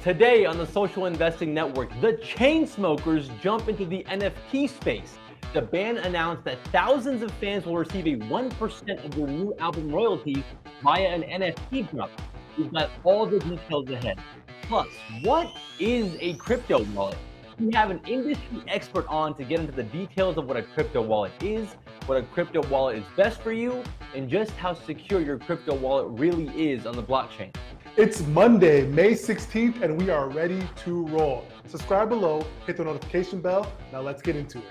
Today on the Social Investing Network, the Chainsmokers jump into the NFT space. The band announced that thousands of fans will receive a 1% of their new album royalties via an NFT drop. We've got all the details ahead. Plus, what is a crypto wallet? We have an industry expert on to get into the details of what a crypto wallet is, what a crypto wallet is best for you, and just how secure your crypto wallet really is on the blockchain. It's Monday, May 16th, and we are ready to roll. Subscribe below, hit the notification bell. Now let's get into it.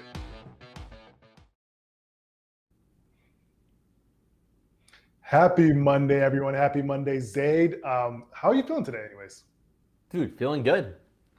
Happy Monday, everyone. Happy Monday, Zaid. How are you feeling today, anyways? Dude, feeling good.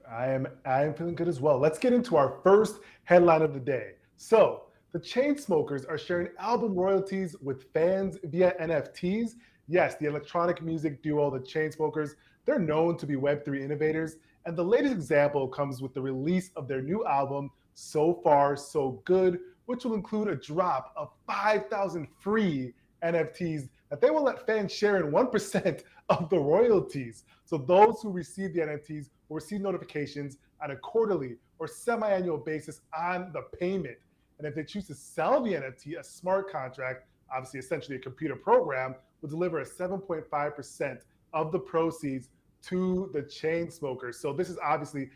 I am feeling good as well. Let's get into our first headline of the day. So, the Chainsmokers are sharing album royalties with fans via NFTs. Yes, the electronic music duo, the Chainsmokers, they're known to be Web3 innovators. And the latest example comes with the release of their new album, So Far, So Good, which will include a drop of 5,000 free NFTs that they will let fans share in 1% of the royalties. So those who receive the NFTs will receive notifications on a quarterly or semi-annual basis on the payment. And if they choose to sell the NFT, a smart contract, obviously essentially a computer program, will deliver a 7.5% of the proceeds to the Chainsmokers. So this is obviously,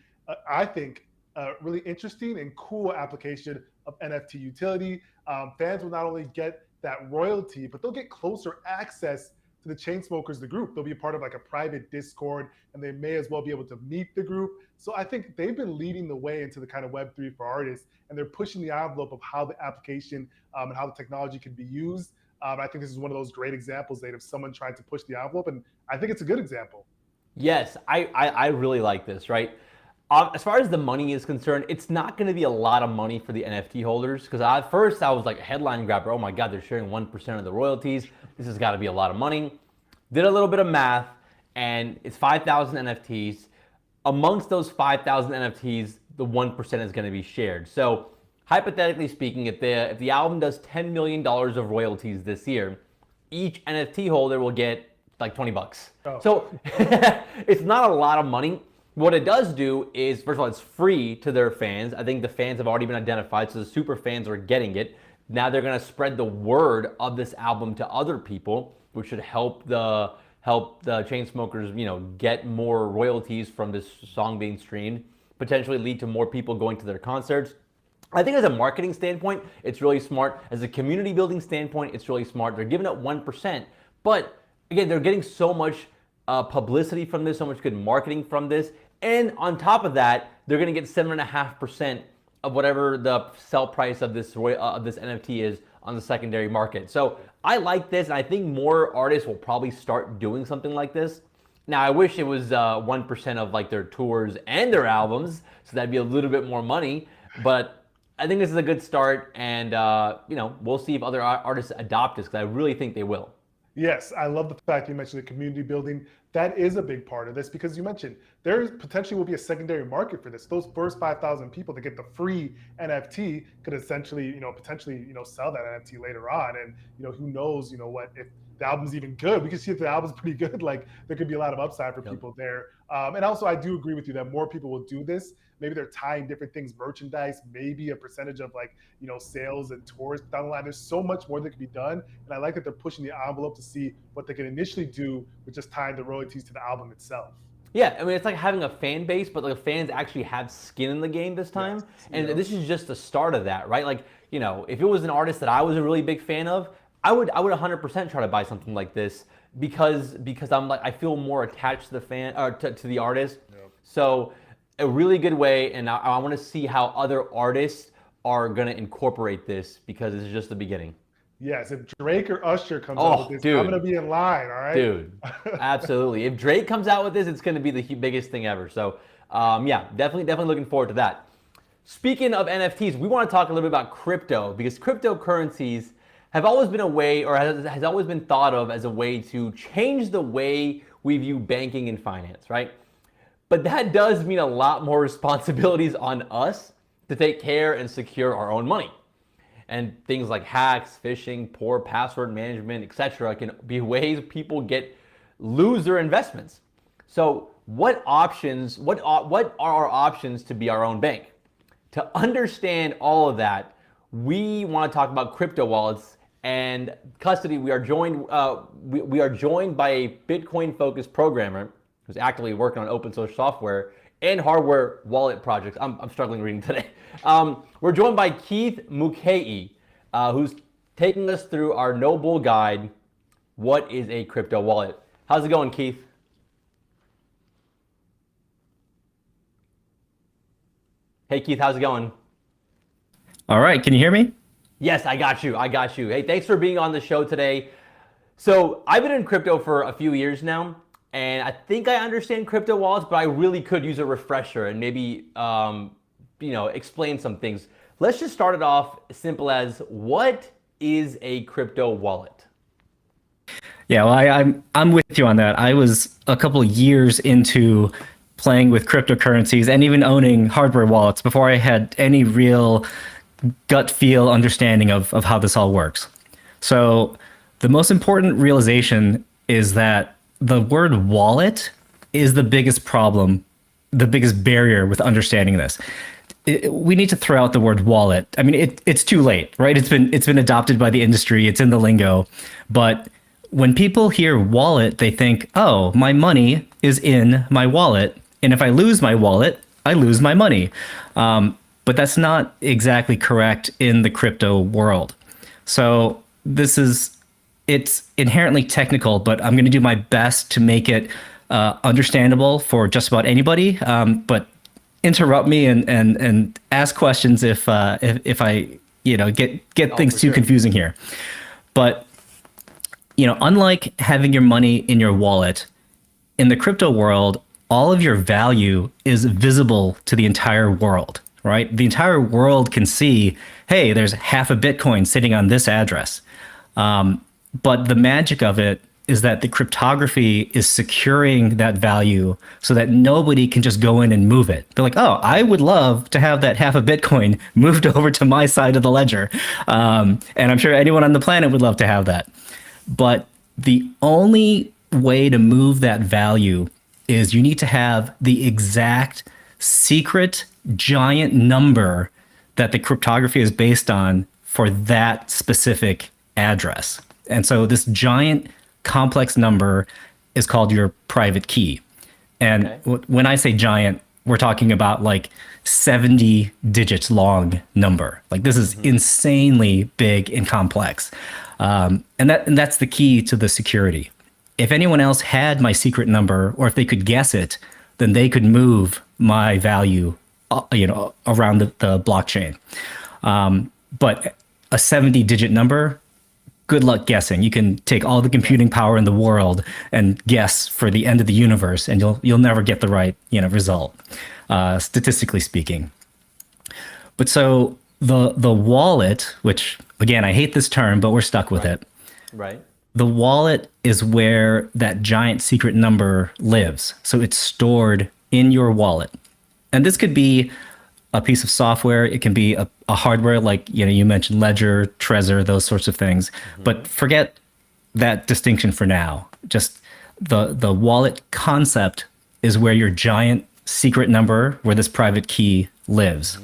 I think, a really interesting and cool application of NFT utility. Fans will not only get that royalty, but they'll get closer access to the Chainsmokers, the group. They'll be a part of like a private Discord, and they may as well be able to meet the group. So I think they've been leading the way into the kind of Web3 for artists, and they're pushing the envelope of how the application and how the technology can be used. I think this is one of those great examples, Nate, of someone trying to push the envelope, and I think it's a good example. Yes, I really like this, right? As far as the money is concerned, it's not going to be a lot of money for the NFT holders, because at first I was like a headline grabber. Oh my God, they're sharing 1% of the royalties. This has got to be a lot of money. Did a little bit of math, and it's 5,000 NFTs. Amongst those 5,000 NFTs, the 1% is going to be shared. So hypothetically speaking, if the album does $10 million of royalties this year, each NFT holder will get like 20 bucks. Oh. So it's not a lot of money. What it does do is, first of all, it's free to their fans. I think the fans have already been identified, so the super fans are getting it. Now they're gonna spread the word of this album to other people, which should help the Chainsmokers, get more royalties from this song being streamed, potentially lead to more people going to their concerts. I think as a marketing standpoint, it's really smart. As a community building standpoint, it's really smart. They're giving up 1%, but again, they're getting so much publicity from this, so much good marketing from this. And on top of that, they're going to get 7.5% of whatever the sell price of this NFT is on the secondary market. So I like this, and I think more artists will probably start doing something like this. Now, I wish it was 1% of like their tours and their albums, so that'd be a little bit more money. But I think this is a good start, and we'll see if other artists adopt this, because I really think they will. Yes, I love the fact you mentioned the community building. That is a big part of this, because you mentioned there potentially will be a secondary market for this. Those first 5,000 people that get the free NFT could essentially, potentially, sell that NFT later on. And, who knows, what, if the album's even good, we can see if the album's pretty good, like there could be a lot of upside for people there. And also I do agree with you that more people will do this. Maybe they're tying different things, merchandise, maybe a percentage of like, sales and tours down the line. There's so much more that can be done. And I like that they're pushing the envelope to see what they can initially do with just tying the royalties to the album itself. Yeah, I mean, it's like having a fan base, but the fans actually have skin in the game this time. Yes, and this is just the start of that, right? Like, if it was an artist that I was a really big fan of, I would 100% try to buy something like this, because I'm like, I feel more attached to the fan, or to the artist. Yep. So a really good way, and I want to see how other artists are going to incorporate this, because this is just the beginning. Yes, if Drake or Usher comes out with this, dude, I'm going to be in line, all right? Dude, absolutely. If Drake comes out with this, it's going to be the biggest thing ever. So, yeah, definitely looking forward to that. Speaking of NFTs, we want to talk a little bit about crypto, because cryptocurrencies have always been a way, or has always been thought of as a way to change the way we view banking and finance, right? But that does mean a lot more responsibilities on us to take care and secure our own money. And things like hacks, phishing, poor password management, etc., can be ways people lose their investments. So what are our options to be our own bank? To understand all of that, we want to talk about crypto wallets and custody. We are joined by a Bitcoin-focused programmer who's actively working on open source software and hardware wallet projects. I'm struggling reading today. We're joined by Keith Mukai, who's taking us through our no bull guide. What is a crypto wallet? How's it going, Keith? Hey, Keith, how's it going? All right, can you hear me? Yes, I got you. Hey, thanks for being on the show today. So I've been in crypto for a few years now, and I think I understand crypto wallets, but I really could use a refresher and maybe explain some things. Let's just start it off simple as, what is a crypto wallet? Yeah, well, I'm with you on that. I was a couple of years into playing with cryptocurrencies and even owning hardware wallets before I had any real gut feel understanding of how this all works. So the most important realization is that the word wallet is the biggest problem, the biggest barrier with understanding this. We need to throw out the word wallet. I mean, it's too late, right? It's been adopted by the industry. It's in the lingo. But when people hear wallet, they think, oh, my money is in my wallet. And if I lose my wallet, I lose my money. But that's not exactly correct in the crypto world. So it's inherently technical, but I'm going to do my best to make it understandable for just about anybody. But interrupt me and ask questions if I get things too confusing here. But unlike having your money in your wallet, in the crypto world, all of your value is visible to the entire world, right? The entire world can see, hey, there's half a Bitcoin sitting on this address. But the magic of it is that the cryptography is securing that value so that nobody can just go in and move it. They're like, oh, I would love to have that half a Bitcoin moved over to my side of the ledger. And I'm sure anyone on the planet would love to have that. But the only way to move that value is you need to have the exact secret giant number that the cryptography is based on for that specific address. And so this giant complex number is called your private key. And when I say giant, we're talking about like 70 digits long number. Like this is insanely big and complex. And that's the key to the security. If anyone else had my secret number, or if they could guess it, then they could move my value, around the blockchain. But a 70-digit number, good luck guessing. You can take all the computing power in the world and guess for the end of the universe, and you'll never get the right result, statistically speaking. But so the wallet, which again I hate this term, but we're stuck with it. Right. The wallet is where that giant secret number lives. So it's stored in your wallet. And this could be a piece of software. It can be a hardware like, you mentioned Ledger, Trezor, those sorts of things. But forget that distinction for now. Just the wallet concept is where your giant secret number, where this private key lives.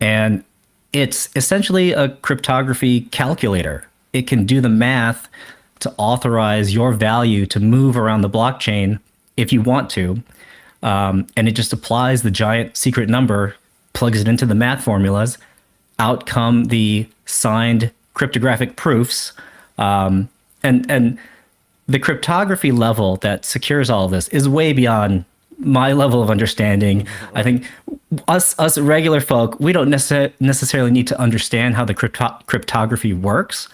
And it's essentially a cryptography calculator. It can do the math to authorize your value to move around the blockchain if you want to. And it just applies the giant secret number, plugs it into the math formulas, out come the signed cryptographic proofs. And the cryptography level that secures all of this is way beyond my level of understanding. I think us regular folk, we don't necessarily need to understand how the cryptography works.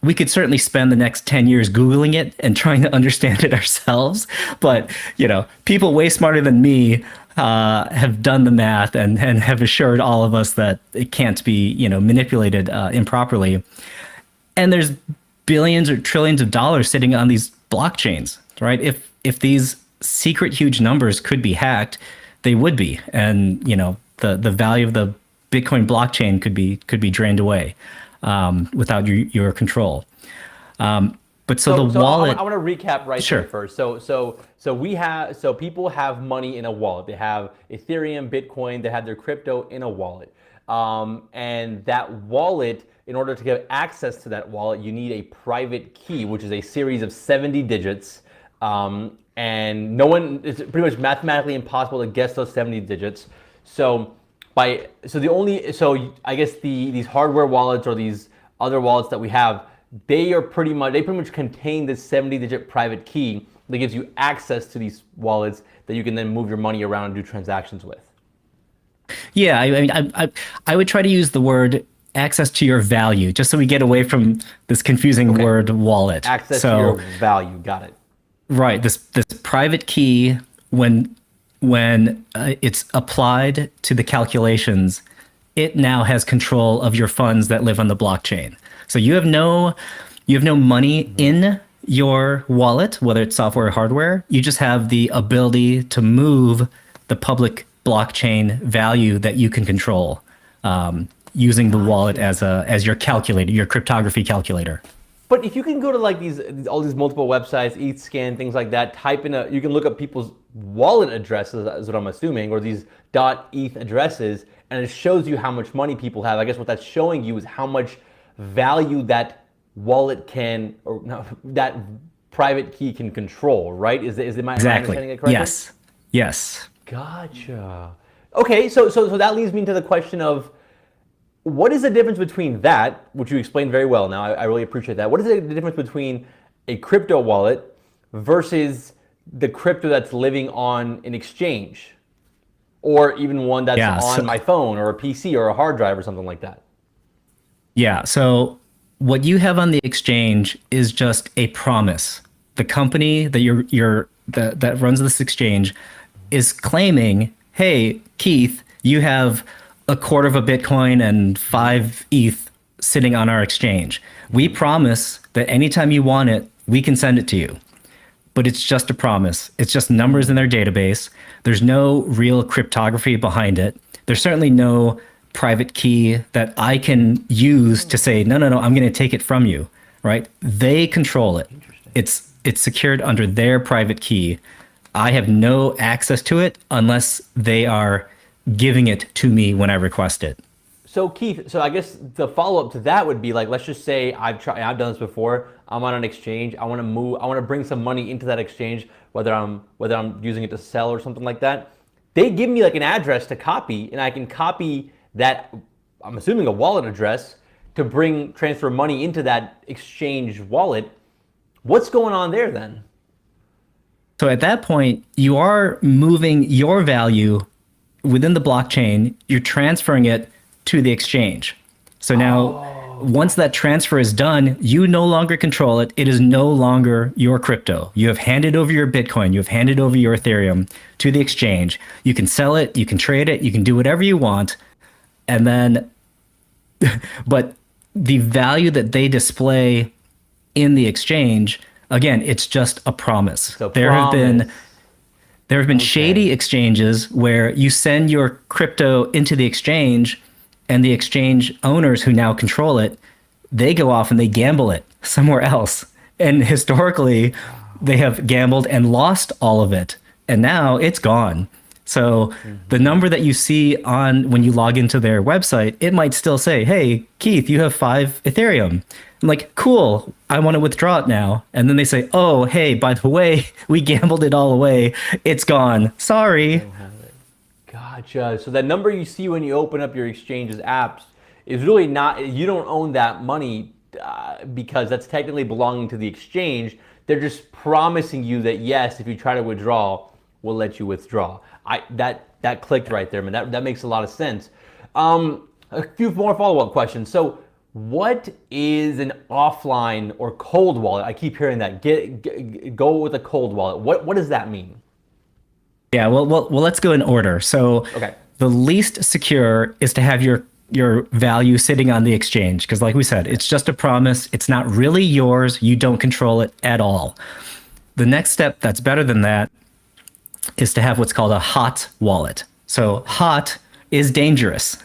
We could certainly spend the next 10 years Googling it and trying to understand it ourselves. But, people way smarter than me have done the math and have assured all of us that it can't be, manipulated improperly. And there's billions or trillions of dollars sitting on these blockchains, right? If these secret huge numbers could be hacked, they would be. And, the value of the Bitcoin blockchain could be drained away without your control. But so the So wallet, I want to recap right sure. there first. People have money in a wallet. They have Ethereum, Bitcoin. They have their crypto in a wallet, and that wallet. In order to get access to that wallet, you need a private key, which is a series of 70 digits. And no one, it's pretty much mathematically impossible to guess those 70 digits. So I guess these hardware wallets or these other wallets that we have, they pretty much contain this 70-digit private key that gives you access to these wallets that you can then move your money around and do transactions with. Yeah, I mean, I would try to use the word access to your value, just so we get away from this confusing word wallet. Access to your value, got it. Right, this private key, when it's applied to the calculations, it now has control of your funds that live on the blockchain. So you have no money in your wallet, whether it's software or hardware. You just have the ability to move the public blockchain value that you can control. Using the wallet as your calculator, your cryptography calculator. But if you can go to like all these multiple websites, ETHScan, things like that, you can look up people's wallet addresses, is what I'm assuming, or these .eth addresses, and it shows you how much money people have. I guess what that's showing you is how much value that wallet that private key can control, right? Am I understanding it correctly? Yes. Gotcha. Okay, so that leads me to the question of, what is the difference between that, which you explained very well now, I really appreciate that. What is the difference between a crypto wallet versus the crypto that's living on an exchange? Or even one that's on my phone or a PC or a hard drive or something like that? Yeah, so what you have on the exchange is just a promise. The company that that runs this exchange is claiming, hey, Keith, you have a quarter of a Bitcoin and 5 ETH sitting on our exchange. We promise that anytime you want it, we can send it to you. But it's just a promise. It's just numbers in their database. There's no real cryptography behind it. There's certainly no private key that I can use to say, no, I'm going to take it from you, right? They control it. It's secured under their private key. I have no access to it unless they are giving it to me when I request it. So Keith, I guess the follow-up to that would be like, let's just say I've done this before. I'm on an exchange. I want to bring some money into that exchange, whether I'm using it to sell or something like that. They give me like an address to copy, and I can copy that, I'm assuming a wallet address, to transfer money into that exchange wallet. What's going on there then? So at that point, you are moving your value within the blockchain. You're transferring it to the exchange. So now, once that transfer is done, you no longer control it. It is no longer your crypto. You have handed over your Bitcoin. You have handed over your Ethereum to the exchange. You can sell it. You can trade it. You can do whatever you want. And then, but the value that they display in the exchange, again, it's just a promise. There have been shady exchanges where you send your crypto into the exchange, and the exchange owners who now control it, they go off and they gamble it somewhere else. And historically, they have gambled and lost all of it. And now it's gone. So the number that you see on when you log into their website, it might still say, hey, Keith, you have 5 Ethereum. I'm like, cool, I want to withdraw it now. And then they say, oh, hey, by the way, we gambled it all away. It's gone. Sorry. Gotcha. So that number you see when you open up your exchange's apps is really not, you don't own that money because that's technically belonging to the exchange. They're just promising you that, yes, if you try to withdraw, we'll let you withdraw. That clicked right there, man. That makes a lot of sense. A few more follow-up questions. So what is an offline or cold wallet? I keep hearing that. Go with a cold wallet. What does that mean? Yeah, well, let's go in order. So the least secure is to have your value sitting on the exchange, because like we said, it's just a promise. It's not really yours. You don't control it at all. The next step that's better than that is to have what's called a hot wallet. So hot is dangerous,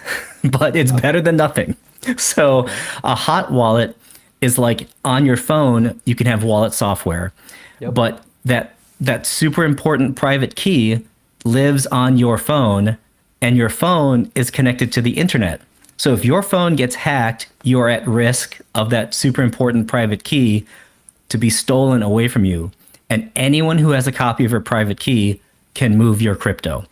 but it's better than nothing. So a hot wallet is like on your phone, you can have wallet software, Yep. but that super important private key lives on your phone, and your phone is connected to the internet. So if your phone gets hacked, you're at risk of that super important private key to be stolen away from you. And anyone who has a copy of your private key can move your crypto.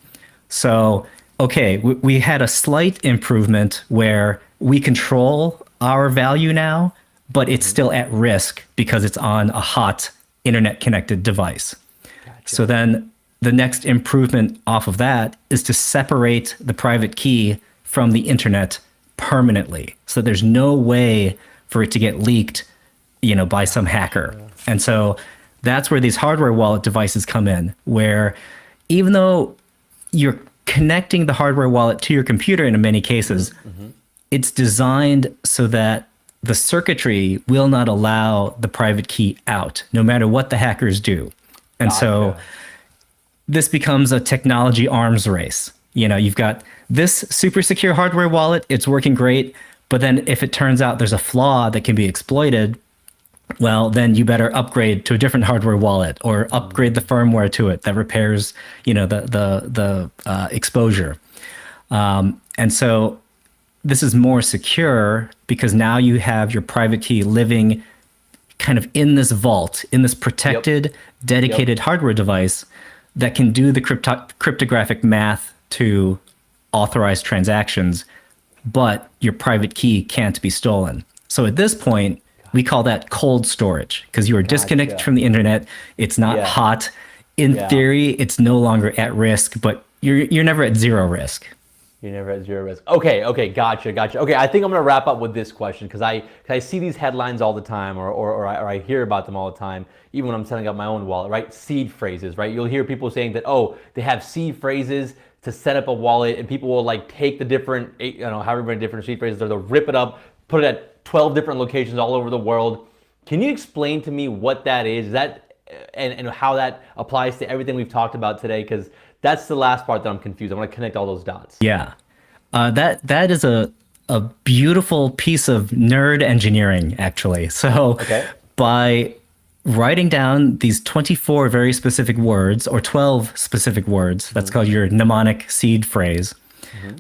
So, okay, we had a slight improvement where we control our value now, but it's still at risk because it's on a hot internet connected device. Gotcha. So then the next improvement off of that is to separate the private key from the internet permanently. So there's no way for it to get leaked, by some hacker. And so that's where these hardware wallet devices come in, where even though you're connecting the hardware wallet to your computer in many cases, it's designed so that the circuitry will not allow the private key out, no matter what the hackers do. And so this becomes a technology arms race. You've got this super secure hardware wallet, it's working great, but then if it turns out there's a flaw that can be exploited, well, then you better upgrade to a different hardware wallet or upgrade the firmware to it that repairs, the exposure. And so this is more secure because now you have your private key living kind of in this vault, in this protected, dedicated hardware device that can do the cryptographic math to authorize transactions, but your private key can't be stolen. So at this point, we call that cold storage because you are disconnected from the internet. It's not hot. In theory, it's no longer at risk, but you're never at zero risk. You're never at zero risk. Okay, gotcha. Okay, I think I'm gonna wrap up with this question because I see these headlines all the time, or I hear about them all the time, even when I'm setting up my own wallet, right? Seed phrases, right? You'll hear people saying that, they have seed phrases to set up a wallet, and people will like take the different, however many different seed phrases, or they'll rip it up, put it at 12 different locations all over the world. Can you explain to me what that is? And how that applies to everything we've talked about today? Because that's the last part that I'm confused. I want to connect all those dots. Yeah, that is a beautiful piece of nerd engineering, actually. So by writing down these 24 very specific words or 12 specific words, that's called your mnemonic seed phrase,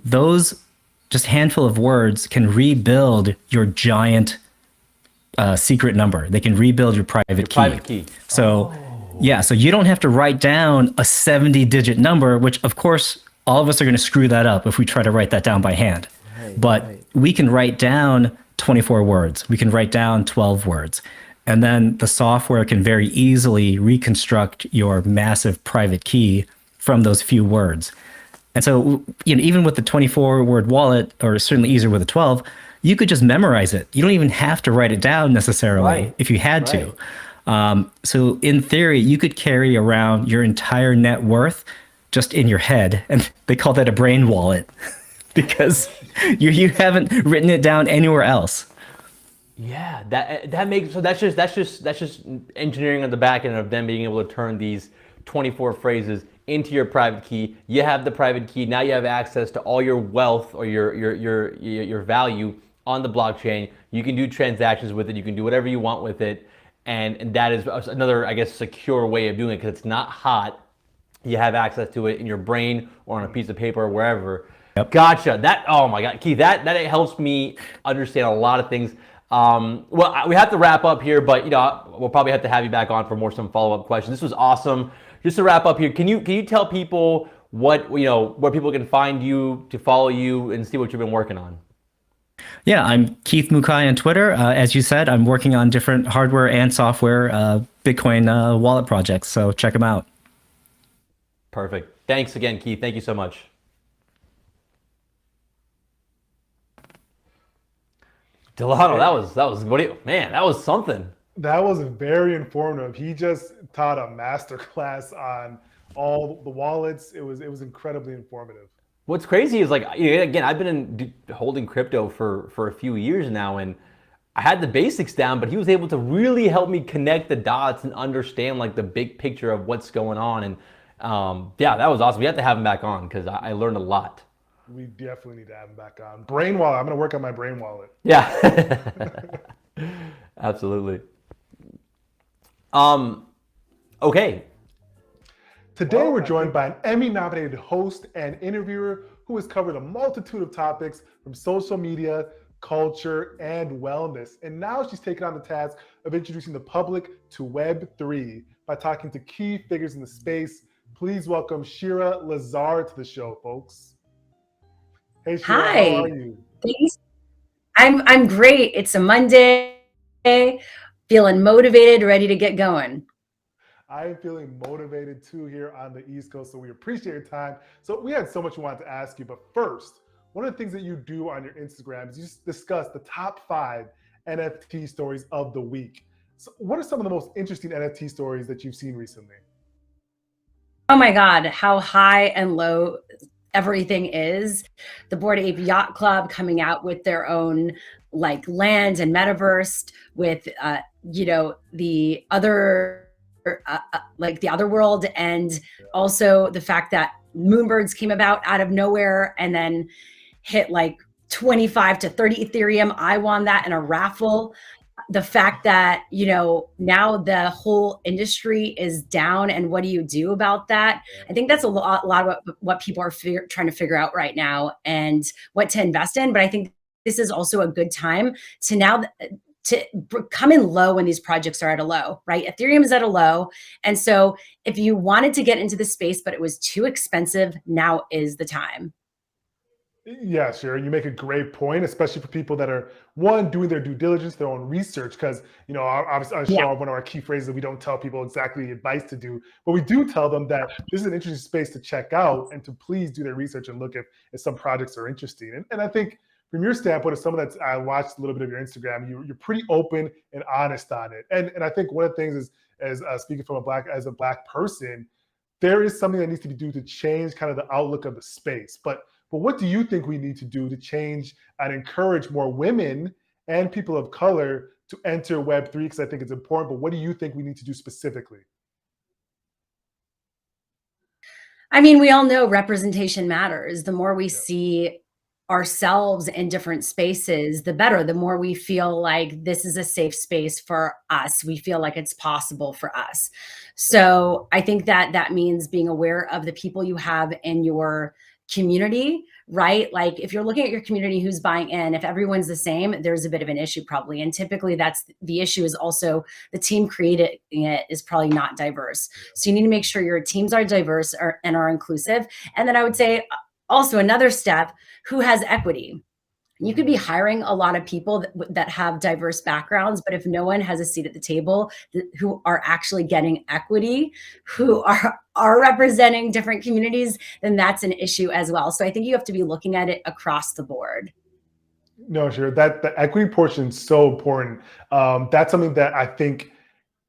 those just handful of words can rebuild your giant secret number. They can rebuild your private key. So so you don't have to write down a 70-digit number, which of course all of us are going to screw that up if we try to write that down by hand. But we can write down 24 words. We can write down 12 words. And then the software can very easily reconstruct your massive private key from those few words. And so, even with the 24-word wallet, or certainly easier with a 12, you could just memorize it. You don't even have to write it down necessarily if you had to. So in theory, you could carry around your entire net worth just in your head. And they call that a brain wallet because you haven't written it down anywhere else. Yeah, that makes, so that's just engineering on the back end of them being able to turn these 24 phrases into your private key. You have the private key. Now you have access to all your wealth or your value on the blockchain. You can do transactions with it. You can do whatever you want with it. And that is another, I guess, secure way of doing it because it's not hot. You have access to it in your brain or on a piece of paper or wherever. Gotcha. That, oh my God, Keith, that helps me understand a lot of things. Well, we have to wrap up here, but we'll probably have to have you back on for some follow-up questions. This was awesome. Just to wrap up here, can you tell people where people can find you, to follow you, and see what you've been working on? Yeah, I'm Keith Mukai on Twitter. As you said, I'm working on different hardware and software Bitcoin wallet projects, so check them out. Perfect. Thanks again, Keith. Thank you so much. Delano, that was man, that was something. That was very informative. He just taught a masterclass on all the wallets. It was incredibly informative. What's crazy is, like, again, I've been holding crypto for a few years now, and I had the basics down, but he was able to really help me connect the dots and understand like the big picture of what's going on. And yeah, that was awesome. We have to have him back on because I learned a lot. We definitely need to have him back on. Brain wallet. I'm going to work on my brain wallet. Yeah. Absolutely. Okay. Today, we're joined by an Emmy-nominated host and interviewer who has covered a multitude of topics from social media, culture, and wellness. And now she's taken on the task of introducing the public to Web3 by talking to key figures in the space. Please welcome Shira Lazar to the show, folks. Hey, Shira, Hi. how are you? Thanks. I'm great. It's a Monday, feeling motivated, ready to get going. I am feeling motivated too here on the East Coast, so we appreciate your time. So we had so much we wanted to ask you, but first, one of the things that you do on your Instagram is you discuss the top 5 NFT stories of the week. So what are some of the most interesting NFT stories that you've seen recently? Oh my God, how high and low everything is. The Bored Ape Yacht Club coming out with their own like land and metaverse with the other like the other world, and also the fact that Moonbirds came about out of nowhere and then hit like 25 to 30 Ethereum. I won that in a raffle. The fact that, now the whole industry is down, and what do you do about that? I think that's a lot of what people are trying to figure out right now and what to invest in. But I think this is also a good time to now to come in low when these projects are at a low, right? Ethereum is at a low. And so if you wanted to get into the space, but it was too expensive, now is the time. Yeah, sure. You make a great point, especially for people that are doing their due diligence, their own research. Because obviously, on Yeah. one of our key phrases, we don't tell people exactly the advice to do, but we do tell them that this is an interesting space to check out and to please do their research and look if some projects are interesting. And I think from your standpoint, as someone I watched a little bit of your Instagram, you're pretty open and honest on it. And I think one of the things is, as speaking from as a black person, there is something that needs to be done to change kind of the outlook of the space. But what do you think we need to do to change and encourage more women and people of color to enter Web3? Because I think it's important, but what do you think we need to do specifically? I mean, we all know representation matters. The more we see ourselves in different spaces, the better. The more we feel like this is a safe space for us, we feel like it's possible for us. So I think that means being aware of the people you have in your community, right? Like if you're looking at your community who's buying in, if everyone's the same, there's a bit of an issue probably. And typically that's the issue, is also the team creating it is probably not diverse. So you need to make sure your teams are diverse and are inclusive. And then I would say also another step, who has equity? You could be hiring a lot of people that have diverse backgrounds, but if no one has a seat at the table who are actually getting equity, who are representing different communities, then that's an issue as well. So I think you have to be looking at it across the board. No, sure. That the equity portion is so important. That's something that I think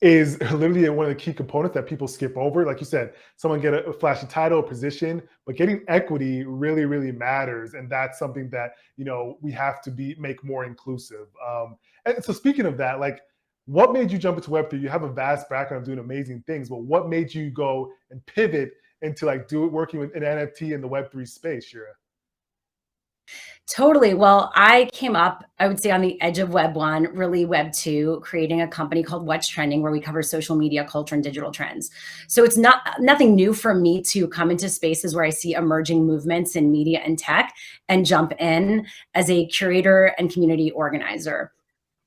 is literally one of the key components that people skip over. Like you said, someone get a flashy title, a position, but getting equity really, really matters. And that's something that, we have to make more inclusive. And so speaking of that, like, what made you jump into Web3? You have a vast background of doing amazing things, but what made you go and pivot into working with an NFT in the Web3 space, Shira? Totally. Well, I came up, I would say, on the edge of Web 1, really Web 2, creating a company called What's Trending, where we cover social media, culture, and digital trends. So it's nothing new for me to come into spaces where I see emerging movements in media and tech and jump in as a curator and community organizer.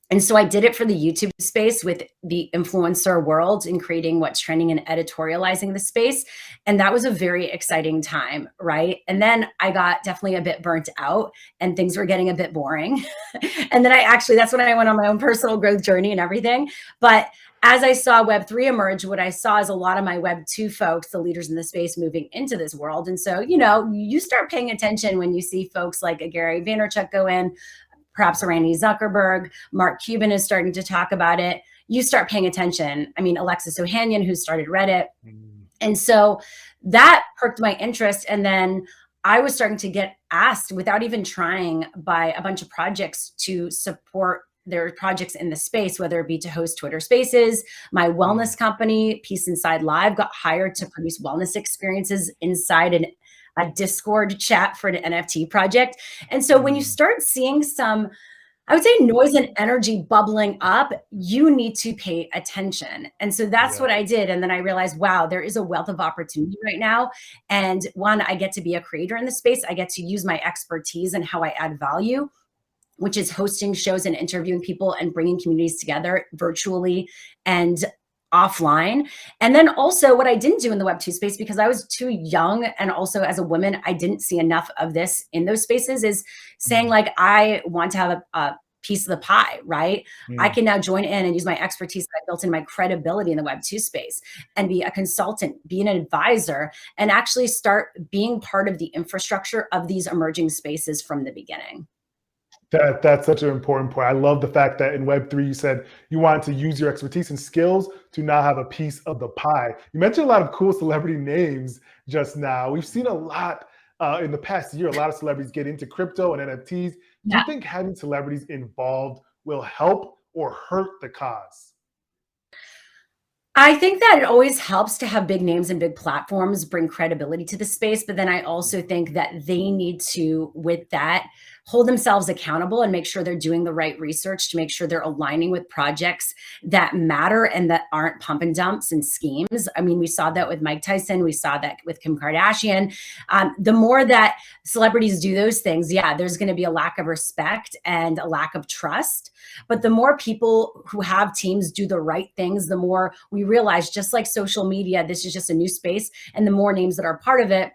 And so I did it for the YouTube space with the influencer world and creating What's Trending and editorializing the space. And that was a very exciting time, right? And then I got definitely a bit burnt out and things were getting a bit boring. And then that's when I went on my own personal growth journey and everything. But as I saw Web3 emerge, what I saw is a lot of my Web 2 folks, the leaders in the space, moving into this world. And so, you start paying attention when you see folks like a Gary Vaynerchuk go in, perhaps a Randy Zuckerberg, Mark Cuban is starting to talk about it. You start paying attention. I mean, Alexis Ohanian, who started Reddit. And so that perked my interest. And then I was starting to get asked, without even trying, by a bunch of projects to support their projects in the space, whether it be to host Twitter Spaces. My wellness company, Peace Inside Live, got hired to produce wellness experiences inside a Discord chat for an NFT project. And so when you start seeing some I would say noise and energy bubbling up, you need to pay attention. And so that's what I did. And then I realized, wow, there is a wealth of opportunity right now. And one, I get to be a creator in the space. I get to use my expertise and how I add value, which is hosting shows and interviewing people and bringing communities together virtually and offline. And then also what I didn't do in the Web2 space, because I was too young, and also as a woman, I didn't see enough of this in those spaces, is saying like, I want to have a piece of the pie, right? I can now join in and use my expertise that I built in, my credibility in the Web2 space, and be a consultant, be an advisor, and actually start being part of the infrastructure of these emerging spaces from the beginning. That's such an important point. I love the fact that in Web3, you said you wanted to use your expertise and skills to now have a piece of the pie. You mentioned a lot of cool celebrity names just now. We've seen a lot in the past year, a lot of celebrities get into crypto and NFTs. Do you think having celebrities involved will help or hurt the cause? I think that it always helps to have big names and big platforms bring credibility to the space. But then I also think that they need to, with that, hold themselves accountable and make sure they're doing the right research to make sure they're aligning with projects that matter and that aren't pump and dumps and schemes. I mean, we saw that with Mike Tyson. We saw that with Kim Kardashian. The more that celebrities do those things, yeah, there's going to be a lack of respect and a lack of trust. But the more people who have teams do the right things, the more we realize, just like social media, this is just a new space. And the more names that are part of it,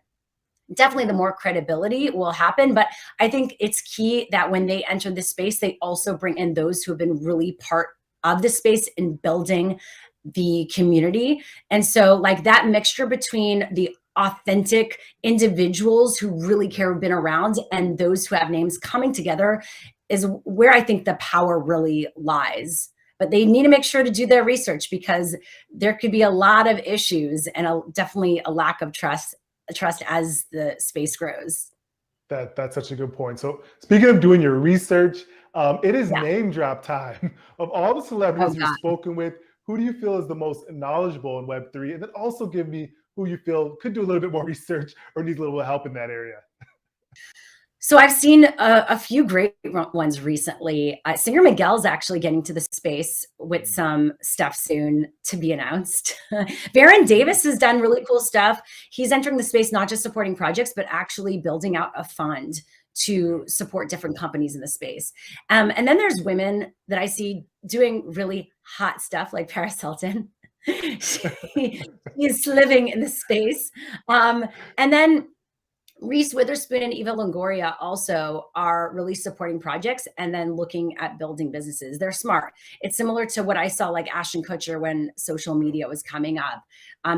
definitely the more credibility will happen. But I think it's key that when they enter this space, they also bring in those who have been really part of the space in building the community. And so like that mixture between the authentic individuals who really care, have been around, and those who have names coming together is where I think the power really lies. But they need to make sure to do their research, because there could be a lot of issues and definitely a lack of trust as the space grows. That's such a good point. So speaking of doing your research, it is name drop time. Of all the celebrities you've spoken with, who do you feel is the most knowledgeable in Web3? And then also give me who you feel could do a little bit more research or needs a little help in that area. So I've seen a few great ones recently. Singer Miguel's actually getting to the space with some stuff soon to be announced. Baron Davis has done really cool stuff. He's entering the space, not just supporting projects, but actually building out a fund to support different companies in the space. And then there's women that I see doing really hot stuff, like Paris Hilton. She is living in the space. And then Reese Witherspoon and Eva Longoria also are really supporting projects and then looking at building businesses. They're smart. It's similar to what I saw like Ashton Kutcher when social media was coming up.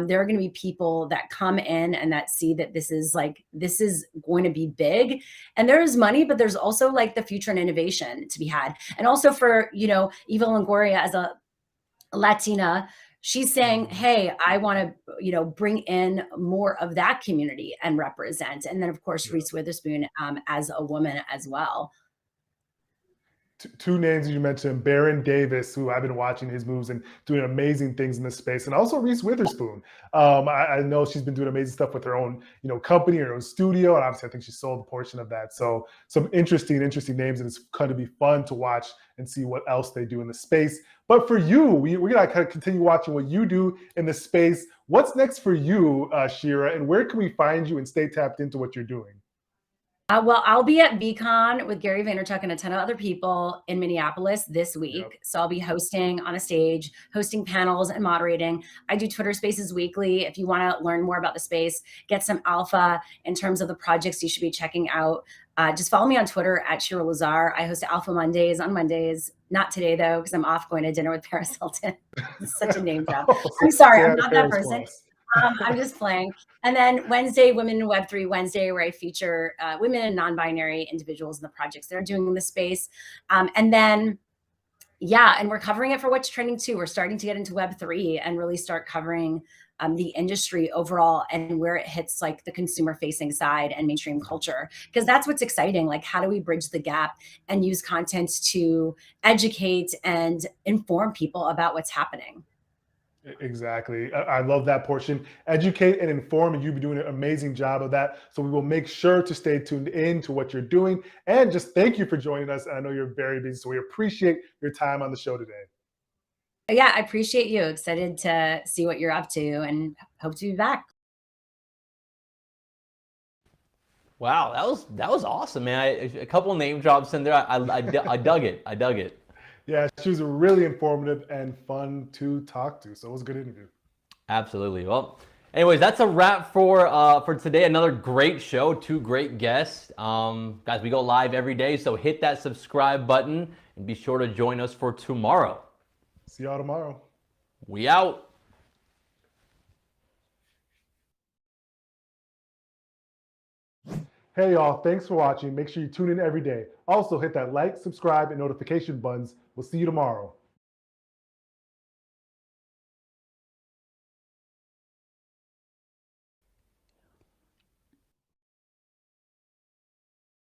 There are going to be people that come in and that see that this is going to be big, and there is money, but there's also like the future and innovation to be had. And also for, Eva Longoria as a Latina, she's saying, hey, I want to, bring in more of that community and represent. And then, of course, Reese Witherspoon as a woman as well. Two names you mentioned, Baron Davis, who I've been watching his moves and doing amazing things in this space, and also Reese Witherspoon. I know she's been doing amazing stuff with her own, company, her own studio, and obviously I think she sold a portion of that. So some interesting names, and it's going to be fun to watch and see what else they do in the space. But for you, we're going to kind of continue watching what you do in the space. What's next for you, Shira, and where can we find you and stay tapped into what you're doing? Well, I'll be at VCon with Gary Vaynerchuk and a ton of other people in Minneapolis this week. Yep. So I'll be hosting on a stage, hosting panels and moderating. I do Twitter Spaces weekly. If you want to learn more about the space, get some alpha in terms of the projects you should be checking out, just follow me on Twitter at Shira Lazar. I host Alpha Mondays on Mondays. Not today, though, because I'm off going to dinner with Paris Hilton. It's such a name drop. I'm sorry, I'm not that person. I'm just playing. And then Wednesday, Women in Web3 Wednesday, where I feature women and non-binary individuals in the projects they're doing in the space. And then, and we're covering it for What's Trending too. We're starting to get into Web3 and really start covering the industry overall and where it hits like the consumer facing side and mainstream culture, because that's what's exciting. Like, how do we bridge the gap and use content to educate and inform people about what's happening? Exactly. I love that portion. Educate and inform, and you've been doing an amazing job of that. So we will make sure to stay tuned in to what you're doing. And just thank you for joining us. I know you're very busy, so we appreciate your time on the show today. Yeah, I appreciate you. Excited to see what you're up to and hope to be back. Wow, that was awesome, man. A couple name drops in there. I dug it. I dug it. Yeah, she was really informative and fun to talk to. So it was a good interview. Absolutely. Well, anyways, that's a wrap for today. Another great show, two great guests. Guys, we go live every day, so hit that subscribe button and be sure to join us for tomorrow. See y'all tomorrow. We out. Hey y'all, thanks for watching. Make sure you tune in every day. Also hit that like, subscribe, and notification buttons. We'll see you tomorrow.